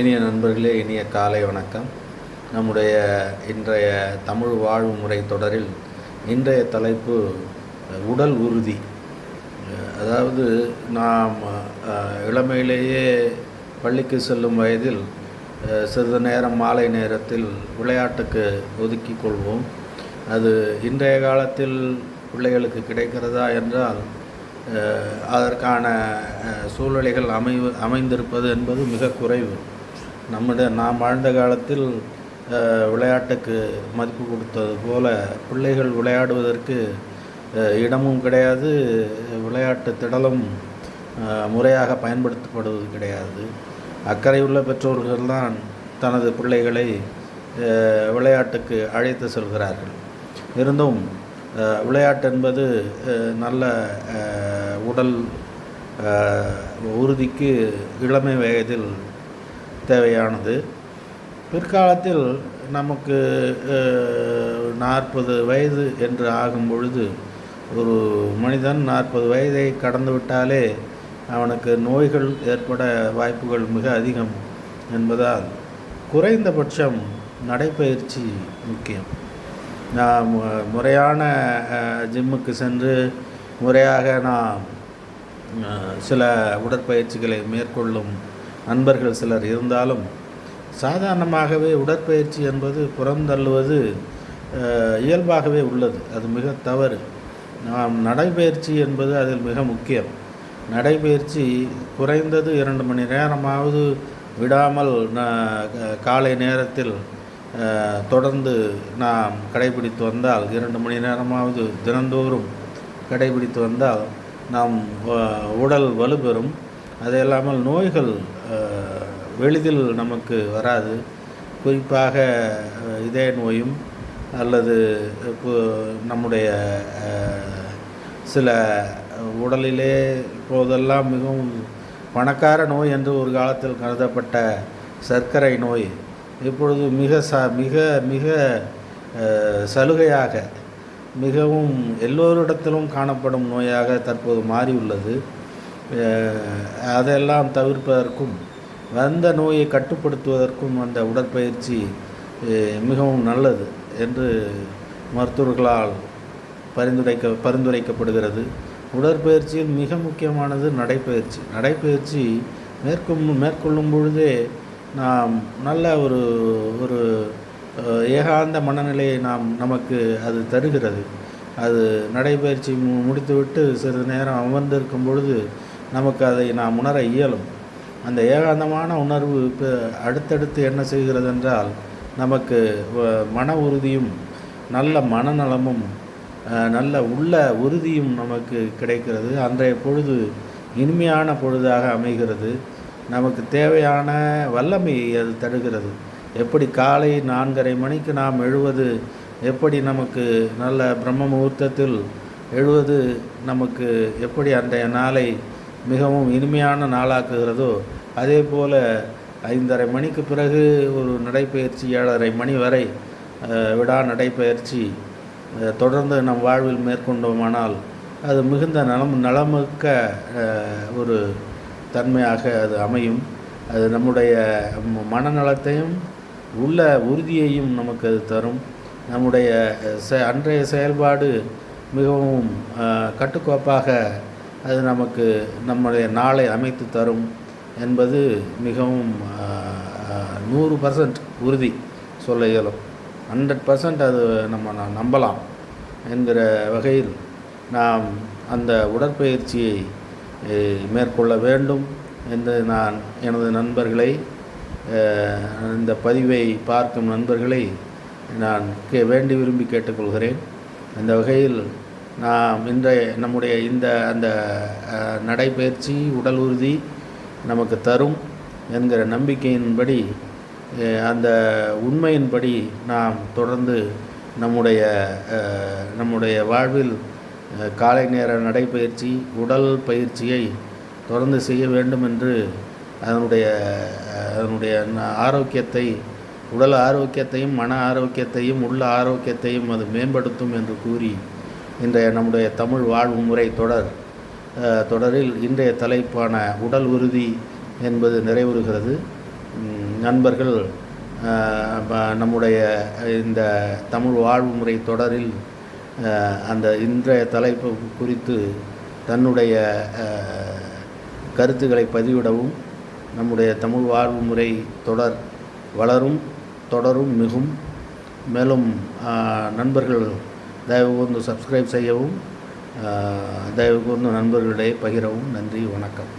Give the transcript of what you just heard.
இனிய நண்பர்களே, இனிய காலை வணக்கம். நம்முடைய இன்றைய தமிழ் வாழ்வு முறை தொடரில் இன்றைய தலைப்பு உடல் உறுதி. அதாவது நாம் இளமையிலேயே பள்ளிக்கு செல்லும் வயதில் சிறிது நேரம் மாலை நேரத்தில் விளையாட்டுக்கு ஒதுக்கி கொள்வோம். அது இன்றைய காலத்தில் பிள்ளைகளுக்கு கிடைக்கிறதா என்றால் அதற்கான சூழ்நிலைகள் அமைந்திருப்பது என்பது மிக குறைவு. நாம் வாழ்ந்த காலத்தில் விளையாட்டுக்கு மதிப்பு கொடுத்தது போல பிள்ளைகள் விளையாடுவதற்கு இடமும் கிடையாது, விளையாட்டு திடலும் முறையாக பயன்படுத்தப்படுவது கிடையாது. அக்கறையுள்ள பெற்றோர்கள்தான் தனது பிள்ளைகளை விளையாட்டுக்கு அழைத்து செல்கிறார்கள். இருந்தும் விளையாட்டு என்பது நல்ல உடல் உறுதிக்கு இளமை வயதில் தேவையானது. பிற்காலத்தில் நமக்கு 40 வயது என்று ஆகும் பொழுது ஒரு மனிதன் 40 வயதை கடந்துவிட்டாலே அவனுக்கு நோய்கள் ஏற்பட வாய்ப்புகள் மிக அதிகம் என்பதால் குறைந்தபட்சம் நடைப்பயிற்சி முக்கியம். நாம் முறையான ஜிம்முக்கு சென்று முறையாக நாம் சில உடற்பயிற்சிகளை மேற்கொள்ளும் நண்பர்கள் சிலர் இருந்தாலும் சாதாரணமாகவே உடற்பயிற்சி என்பது புறந்தள்ளுவது இயல்பாகவே உள்ளது. அது மிக தவறு. நாம் நடைப்பயிற்சி என்பது அதில் மிக முக்கியம். நடைப்பயிற்சி குறைந்தது 2 மணி நேரமாவது விடாமல் காலை நேரத்தில் தொடர்ந்து நாம் கடைபிடித்து வந்தால், 2 மணி நேரமாவது தினந்தோறும் கடைபிடித்து வந்தால் நாம் உடல் வலுப்பெறும். அது இல்லாமல் நோய்கள் எளிதில் நமக்கு வராது. குறிப்பாக இதய நோயும் அல்லது நம்முடைய சில உடலிலே இப்போதெல்லாம் மிகவும் பணக்கார நோய் என்று ஒரு காலத்தில் கருதப்பட்ட சர்க்கரை நோய் இப்பொழுது மிக மிக சலுகையாக மிகவும் எல்லோரிடத்திலும் காணப்படும் நோயாக தற்போது மாறியுள்ளது. அதெல்லாம் தவிர்ப்பதற்கும் வந்த நோயை கட்டுப்படுத்துவதற்கும் அந்த உடற்பயிற்சி மிகவும் நல்லது என்று மருத்துவர்களால் பரிந்துரைக்கப்படுகிறது. உடற்பயிற்சியில் மிக முக்கியமானது நடைப்பயிற்சி. நடைப்பயிற்சி மேற்கொள்ளும் பொழுதே நாம் நல்ல ஒரு ஏகாந்த மனநிலையை நமக்கு அது தருகிறது. அது நடைப்பயிற்சி முடித்துவிட்டு சிறிது நேரம் அமர்ந்திருக்கும் பொழுது நமக்கு அதை நாம் உணர இயலும். அந்த ஏகாந்தமான உணர்வு அடுத்தடுத்து என்ன செய்கிறது என்றால் நமக்கு மன உறுதியும் நல்ல மனநலமும் நல்ல உள்ள உறுதியும் நமக்கு கிடைக்கிறது. அன்றைய பொழுது இனிமையான பொழுதாக அமைகிறது. நமக்கு தேவையான வல்லமையை அது தருகிறது. எப்படி காலை 4:30 மணிக்கு நாம் எழுவது எப்படி நமக்கு நல்ல பிரம்ம முகூர்த்தத்தில் எழுவது நமக்கு எப்படி அன்றைய நாளை மிகவும் இனிமையான நாளாக்குகிறதோ, அதே போல் 5:30 மணிக்கு பிறகு ஒரு நடைப்பயிற்சி 7:30 மணி வரை விடா நடைப்பயிற்சி தொடர்ந்து நம் வாழ்வில் மேற்கொண்டோமானால் அது மிகுந்த நலமிக்க ஒரு தன்மையாக அது அமையும். அது நம்முடைய மனநலத்தையும் உள்ள உறுதியையும் நமக்கு அது தரும். நம்முடைய அன்றைய செயல்பாடு மிகவும் கட்டுக்கோப்பாக அது நமக்கு நம்முடைய நாளை அமைத்து தரும் என்பது மிகவும் 100% உறுதி சொல்ல இயலும். 100% அது நம்ம நம்பலாம் என்கிற வகையில் நாம் அந்த உடற்பயிற்சியை மேற்கொள்ள வேண்டும் என்று நான் எனது நண்பர்களை, இந்த பதிவை பார்க்கும் நண்பர்களை நான் வேண்டி விரும்பி கேட்டுக்கொள்கிறேன். அந்த வகையில் நாம் நம்முடைய அந்த நடைப்பயிற்சி உடல் உறுதி நமக்கு தரும் என்கிற நம்பிக்கையின்படி, அந்த உண்மையின்படி நாம் தொடர்ந்து நம்முடைய வாழ்வில் காலை நேர நடைப்பயிற்சி உடல் பயிற்சியை தொடர்ந்து செய்ய வேண்டும் என்று அதனுடைய ஆரோக்கியத்தை, உடல் ஆரோக்கியத்தையும் மன ஆரோக்கியத்தையும் உள்ள ஆரோக்கியத்தையும் அது மேம்படுத்தும் என்று கூறி இன்றைய நம்முடைய தமிழ் வாழ்வு முறை தொடரில் இன்றைய தலைப்பான உடல் உறுதி என்பது நிறைவுறுகிறது. நண்பர்கள் நம்முடைய இந்த தமிழ் வாழ்வு முறை தொடரில் அந்த இன்றைய தலைப்பு குறித்து தன்னுடைய கருத்துக்களை பதிவிடவும், நம்முடைய தமிழ் வாழ்வு முறை வளரும், தொடரும், மிகும். மேலும் நண்பர்கள் தயவு கூர்ந்து சப்ஸ்கிரைப் செய்யவும், தயவு கூர்ந்து நண்பர்களிடையே பகிரவும். நன்றி, வணக்கம்.